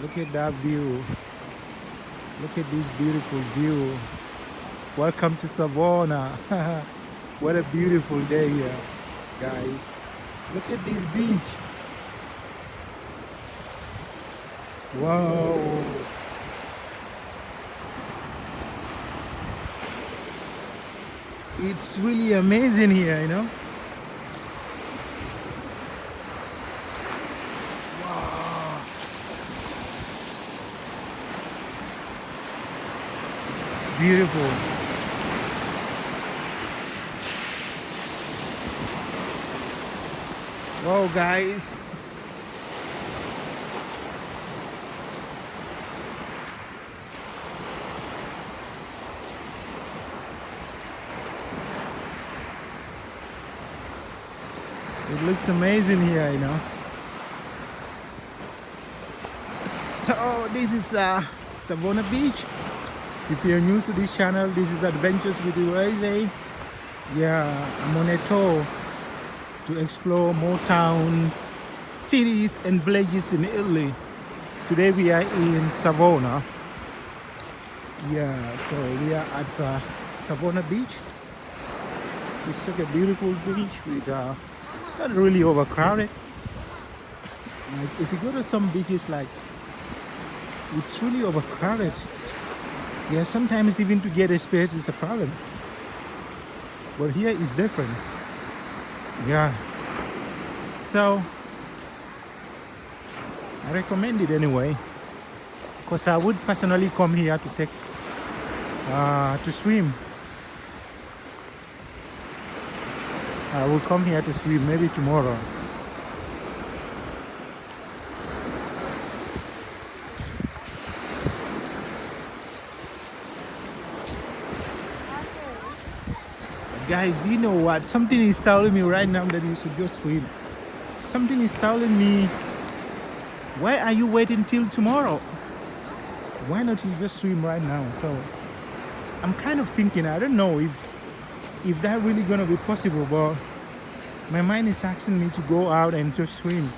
Look at that view. Look at this beautiful view. Welcome to Savona. What a beautiful day here, guys. Look at this beach. Wow. It's really amazing here, you know. Wow. Beautiful. Wow, guys. It looks amazing here, you know. So this is Savona Beach. If you're new to this channel, this is Adventures with Liguria. Yeah, I'm on a tour to explore more towns, cities and villages in Italy. Today we are in Savona. Yeah, so we are at Savona Beach. It's such a beautiful beach with it's not really overcrowded. Like if you go to some beaches, like it's really overcrowded. Yeah, sometimes even to get a space is a problem. But here is different. Yeah. So I recommend it anyway. Because I would personally come here to take to swim. I will come here to swim maybe tomorrow. Guys, do you know what? Something is telling me right now that you should just swim. Something is telling me, why are you waiting till tomorrow? Why not you just swim right now? So I'm kind of thinking, I don't know if that really gonna be possible, but my mind is asking me to go out and just swim.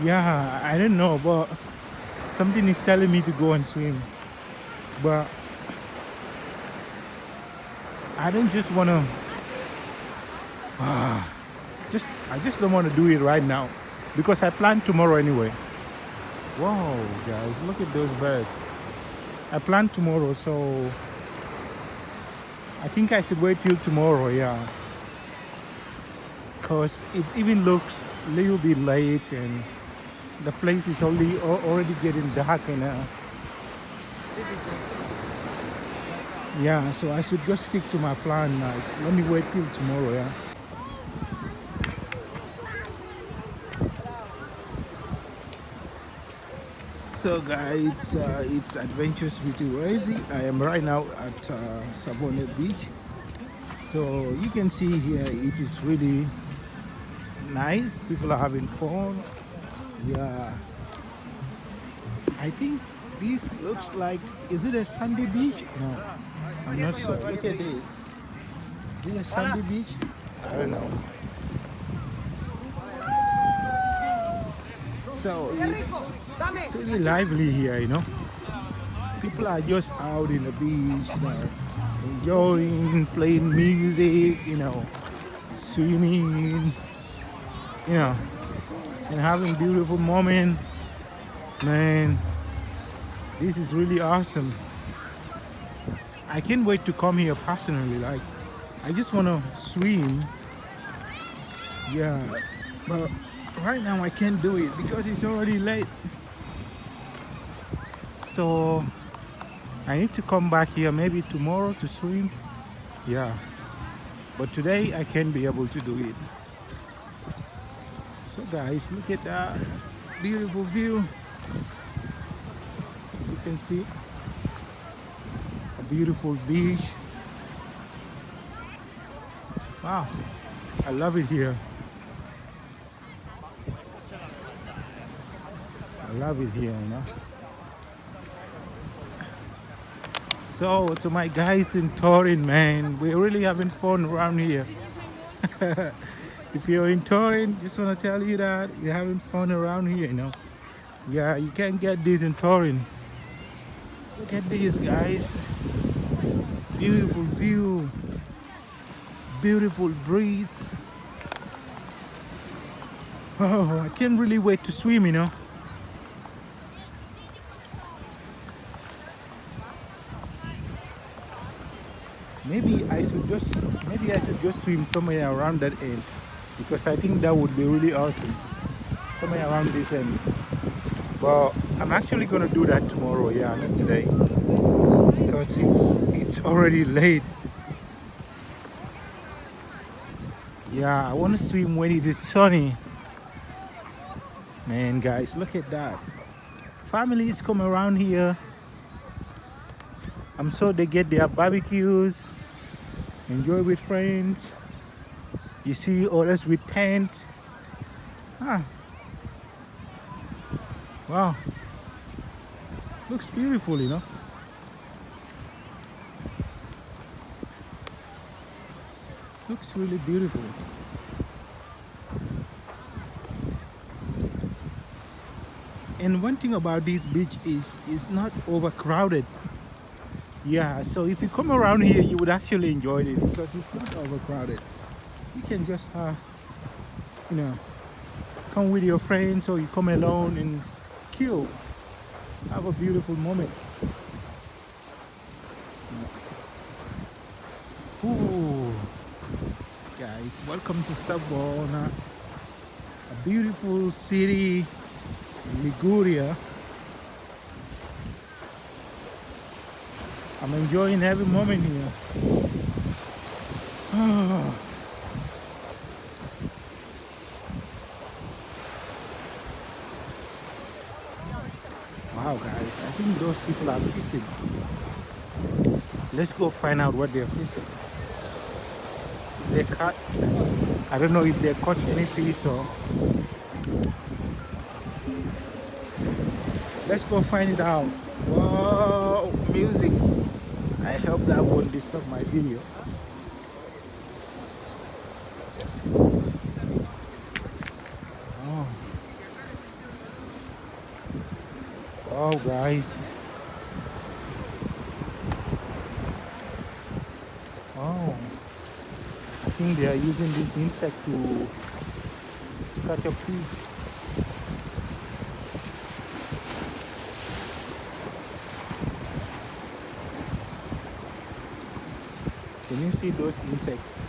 Yeah, I don't know, but something is telling me to go and swim. But I don't just wanna I just don't want to do it right now because I plan tomorrow anyway. Whoa, guys, look at those birds. I plan tomorrow, so I think I should wait till tomorrow, yeah. Because it even looks a little bit late and the place is already getting dark and yeah, so I should just stick to my plan. Like, let me wait till tomorrow, yeah. So guys, it's Adventures with Rosie. I am right now at Savona Beach. So you can see here it is really nice. People are having fun. Yeah. I think this looks like, is it a sandy beach? No, I'm not sure. Look at this. Is it a sandy beach? I don't know. So it's really lively here, you know. People are just out in the beach, you know, enjoying, playing music, you know, swimming, you know, and having beautiful moments. Man, this is really awesome. I can't wait to come here personally. Like, I just want to swim. Yeah, but right now I can't do it because it's already late. So I need to come back here maybe tomorrow to swim. Yeah, but today I can't be able to do it. So guys, look at that beautiful view. You can see a beautiful beach. Wow, I love it here. I love it here, you know. So to my guys in Turin, man, we're really having fun around here. If you're in Turin, just want to tell you that we're having fun around here, you know. Yeah, you can't get this in Turin. Look at this, guys. Beautiful view, beautiful breeze. Oh, I can't really wait to swim, you know. Maybe I should just swim somewhere around that end because I think that would be really awesome. Somewhere around this end. Well, I'm actually gonna do that tomorrow, yeah, not today. Because it's already late. Yeah, I wanna swim when it is sunny. Man, guys, look at that. Families come around here. I'm sure they get their barbecues, enjoy with friends. You see others with tent. Ah, wow, looks beautiful, you know. Looks really beautiful. And one thing about this beach is it's not overcrowded. Yeah, so if you come around here, you would actually enjoy it because it's not overcrowded. You can just, you know, come with your friends or you come alone and chill. Have a beautiful moment. Ooh, guys, welcome to Savona, a beautiful city in Liguria. I'm enjoying every moment here. Wow, guys, I think those people are fishing. Let's go find out what they're fishing. They caught, I don't know if they caught any fish or. Let's go find it out. Whoa, music. I hope that won't disturb my video. Oh, oh guys. Oh, I think they are using this insect to catch a fish. Can you see those insects?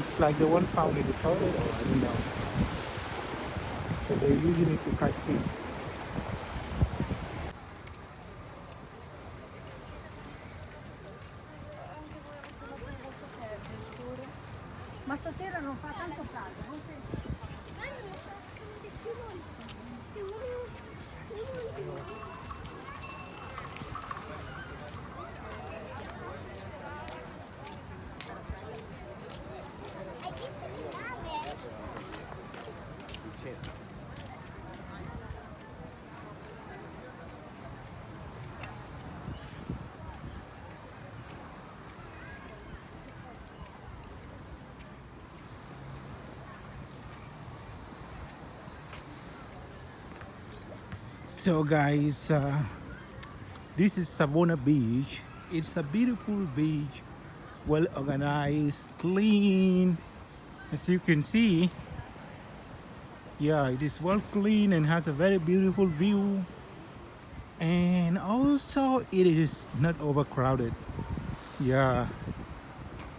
It's like the one found in the toilet, or I don't know. So they're using it to catch fish. Ma stasera non fa tanto caldo, non sei... So guys, this is Savona Beach. It's a beautiful beach, well organized, clean. As you can see, yeah, it is well clean and has a very beautiful view. And also it is not overcrowded. Yeah,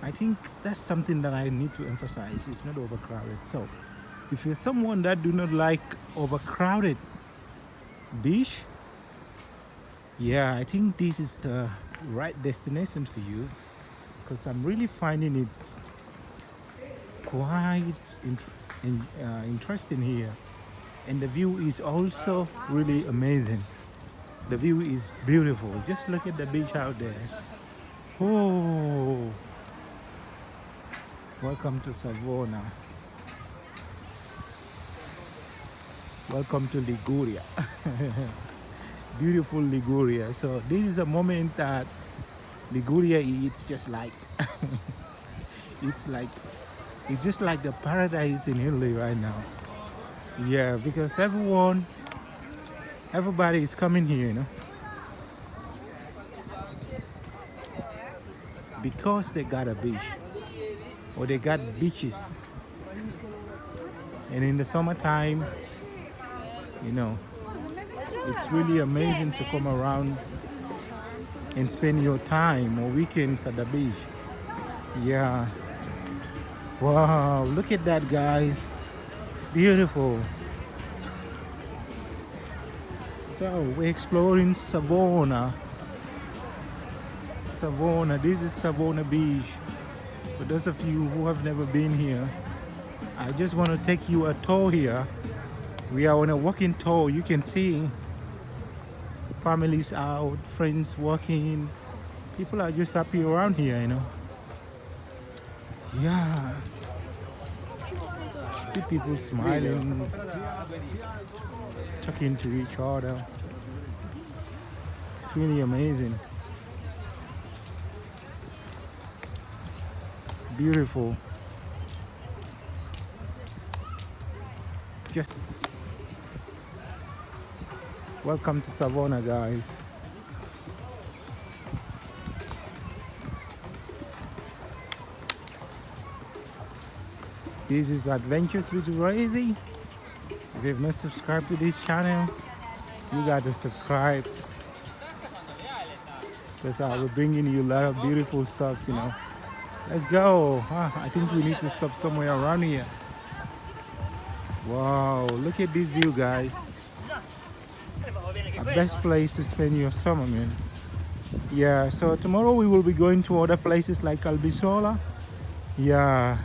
I think that's something that I need to emphasize. It's not overcrowded. So if you're someone that do not like overcrowded beach, yeah, I think this is the right destination for you because I'm really finding it quite interesting here, and the view is also really amazing. The view is beautiful. Just look at the beach out there. Oh, welcome to Savona. Welcome to Liguria. Beautiful Liguria. So this is a moment that Liguria is just like It's like it's just like the paradise in Italy right now. Yeah, because everybody is coming here, because they got a beach or they got beaches. And in the summertime, you know, it's really amazing to come around and spend your time or weekends at the beach. Yeah. Wow, look at that, guys. Beautiful. So we're exploring Savona. Savona, this is Savona Beach. For those of you who have never been here, I just want to take you a tour here. We are on a walking tour. You can see families out, friends walking. People are just happy around here, Yeah. See people smiling, talking to each other. It's really amazing. Beautiful. Just welcome to Savona, guys. This is Adventures with Rosie. If you've not subscribed to this channel, you got to subscribe. Because I'll be bringing you a lot of beautiful stuff, Let's go. I think we need to stop somewhere around here. Wow, look at this view, guys. A best place to spend your summer, man. Yeah, so tomorrow we will be going to other places like Albisola. Yeah.